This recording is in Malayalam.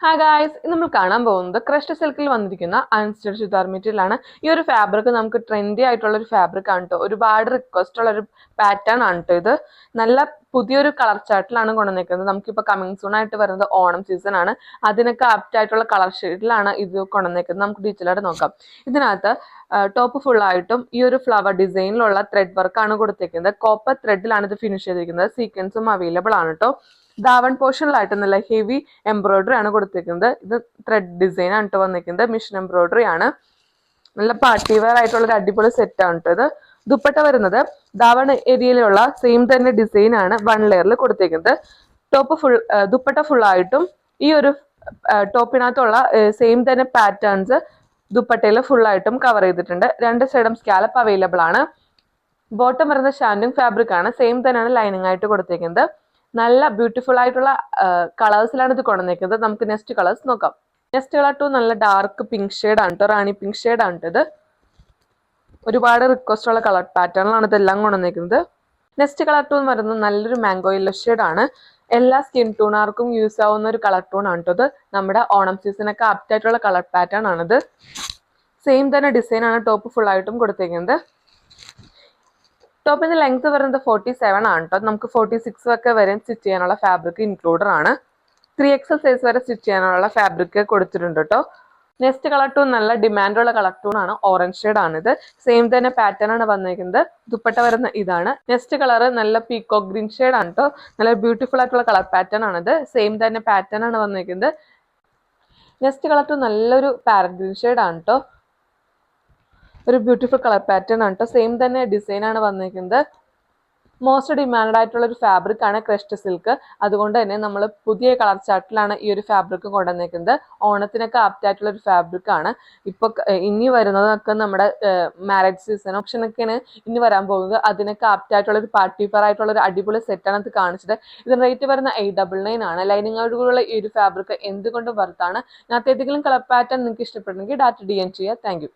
ഹായ് ഗായ്സ്, ഇന്ന് നമ്മൾ കാണാൻ പോകുന്നത് ക്രഷ്ഡ് സിൽക്കിൽ വന്നിരിക്കുന്ന അൺസ്റ്റിച്ച്ഡ് ചുരിദാർ മെറ്റീരിയൽ ആണ്. ഈ ഒരു ഫാബ്രിക് നമുക്ക് ട്രെൻഡി ആയിട്ടുള്ള ഒരു ഫാബ്രിക് ആണ് കേട്ടോ. ഒരുപാട് റിക്വസ്റ്റ് ഉള്ള ഒരു പാറ്റേൺ ആണ് കേട്ടോ. ഇത് നല്ല പുതിയൊരു കളർ ചാർട്ടിലാണ് കൊണ്ടുവന്നിരിക്കുന്നത്. നമുക്കിപ്പോൾ കമ്മിങ് സൂൺ ആയിട്ട് വരുന്നത് ഓണം സീസൺ ആണ്. അതിനൊക്കെ ആപ്റ്റ് ആയിട്ടുള്ള കളർ ഷെയ്ഡിലാണ് ഇത് കൊണ്ടുവന്നിരിക്കുന്നത്. നമുക്ക് ഡീറ്റെയിൽ ആയിട്ട് നോക്കാം. ഇതിനകത്ത് ടോപ്പ് ഫുൾ ആയിട്ടും ഈ ഒരു ഫ്ലവർ ഡിസൈനിലുള്ള ത്രെഡ് വർക്ക് ആണ് കൊടുത്തിരിക്കുന്നത്. കോപ്പർ ത്രെഡിലാണ് ഇത് ഫിനിഷ് ചെയ്തിരിക്കുന്നത്. സീക്വൻസും അവൈലബിൾ ആണ് കേട്ടോ. ദാവൺ പോർഷനിലായിട്ട് നല്ല ഹെവി എംബ്രോയിഡറി ആണ് കൊടുത്തിരിക്കുന്നത്. ഇത് ത്രെഡ് ഡിസൈൻ ആണ് കേട്ടോ വന്നിരിക്കുന്നത്. മിഷൻ എംബ്രോയിഡറി ആണ്. നല്ല പാർട്ടി വെയർ ആയിട്ടുള്ള ഒരു അടിപൊളി സെറ്റ് ആണ് കേട്ടോ. ഇത് ദുപ്പട്ട വരുന്നത് ദാവൺ ഏരിയയിലുള്ള സെയിം തന്നെ ഡിസൈൻ ആണ് 1 ലെയറിൽ കൊടുത്തിരിക്കുന്നത്. ദുപ്പട്ട ഫുൾ ആയിട്ടും ഈ ഒരു ടോപ്പിനകത്തുള്ള സെയിം തന്നെ പാറ്റേൺസ് ദുപ്പട്ടയിൽ ഫുൾ ആയിട്ടും കവർ ചെയ്തിട്ടുണ്ട്. 2 സൈഡും സ്കാലപ്പ് അവൈലബിൾ ആണ്. ബോട്ടം വരുന്ന ഷാൻഡിങ് ഫാബ്രിക് ആണ്. സെയിം തന്നെയാണ് ലൈനിങ് ആയിട്ട് കൊടുത്തിരിക്കുന്നത്. നല്ല ബ്യൂട്ടിഫുൾ ആയിട്ടുള്ള കളേഴ്സിലാണ് ഇത് കൊണ്ടുവന്നിരിക്കുന്നത്. നമുക്ക് നെക്സ്റ്റ് കളേഴ്സ് നോക്കാം. നെക്സ്റ്റ് കളർ ടു നല്ല ഡാർക്ക് പിങ്ക് ഷെയ്ഡ് ആണ് കേട്ടോ. റാണി പിങ്ക് ഷെയ്ഡ് ആണ് ഇത്. ഒരുപാട് റിക്വസ്റ്റ് ഉള്ള കളർ പാറ്റേണിലാണ് ഇതെല്ലാം കൊണ്ടുവന്നിരിക്കുന്നത്. നെക്സ്റ്റ് കളർ ടൂൺ വരുന്നത് നല്ലൊരു മാംഗോ യെല്ലോ ഷെയ്ഡ് ആണ്. എല്ലാ സ്കിൻ ടൂണാർക്കും യൂസ് ആവുന്ന ഒരു കളർ ടൂൺ ആണ് കേട്ടോ. ഇത് നമ്മുടെ ഓണം സീസണൊക്കെ ആപ്റ്റ് ആയിട്ടുള്ള കളർ പാറ്റേൺ ആണിത്. സെയിം തന്നെ ഡിസൈൻ ആണ് ടോപ്പ് ഫുൾ ആയിട്ടും കൊടുത്തിരിക്കുന്നത്. ടോപ്പിന്റെ ലെങ്ത് വരുന്നത് 47 ആണ് കേട്ടോ. നമുക്ക് 46 ഒക്കെ വരെ സ്റ്റിച്ച് ചെയ്യാനുള്ള ഫാബ്രിക് ഇൻക്ലൂഡഡ് ആണ്. 3XL സൈസ് വരെ സ്റ്റിച്ച് ചെയ്യാനുള്ള ഫാബ്രിക് കൊടുത്തിട്ടുണ്ട് കേട്ടോ. നെക്സ്റ്റ് കളർ ടൂൺ നല്ല ഡിമാൻഡുള്ള കളർ ടൂൺ ആണ്. ഓറഞ്ച് ഷെയ്ഡ് ആണ് ഇത്. സെയിം തന്നെ പാറ്റേൺ ആണ് വന്നിരിക്കുന്നത്. ദുപ്പട്ട വരുന്ന ഇതാണ്. നെക്സ്റ്റ് കളർ നല്ല പീകോക്ക് ഗ്രീൻ ഷെയ്ഡ് ആണ് കേട്ടോ. നല്ല ബ്യൂട്ടിഫുൾ ആയിട്ടുള്ള കളർ പാറ്റേൺ ആണിത്. സെയിം തന്നെ പാറ്റേൺ ആണ് വന്നിരിക്കുന്നത്. നെക്സ്റ്റ് കളർ ടൂൺ നല്ലൊരു പാരറ്റ് ഗ്രീൻ ഷെയ്ഡ് ആണ് കേട്ടോ. ഒരു ബ്യൂട്ടിഫുൾ കളർ പാറ്റേൺ ആണ് കേട്ടോ. സെയിം തന്നെ ഡിസൈൻ ആണ് വന്നിരിക്കുന്നത്. മോസ്റ്റ് ഡിമാൻഡ് ആയിട്ടുള്ള ഒരു ഫാബ്രിക് ആണ് ക്രഷ്ഡ് സിൽക്ക്. അതുകൊണ്ട് തന്നെ നമ്മൾ പുതിയ കളർ ചാർട്ടിലാണ് ഈ ഒരു ഫാബ്രിക് കൊണ്ടുവന്നിരിക്കുന്നത്. ഓണത്തിനൊക്കെ ആപ്റ്റ് ആയിട്ടുള്ള ഒരു ഫാബ്രിക് ആണ്. ഇപ്പൊ ഇനി വരുന്നതൊക്കെ നമ്മുടെ മാരേജ് സീസൺ ഓപ്ഷനൊക്കെയാണ് ഇനി വരാൻ പോകുന്നത്. അതിനൊക്കെ ആപ്റ്റ് ആയിട്ടുള്ള ഒരു പാർട്ടി ഫെയർ ആയിട്ടുള്ള ഒരു അടിപൊളി സെറ്റാണ് ഇത് കാണിച്ചത്. ഇതിന് റേറ്റ് വരുന്ന 899 ആണ്. ലൈനിങ്ങോടുകൂടിയുള്ള ഈ ഒരു ഫാബ്രിക് എന്തുകൊണ്ടും വർത്താണ്. ഇതിനകത്ത് ഏതെങ്കിലും കളർ പാറ്റേൺ നിങ്ങൾക്ക് ഇഷ്ടപ്പെടുന്നെങ്കിൽ ഡാറ്റ DM ചെയ്യുക. Thank you.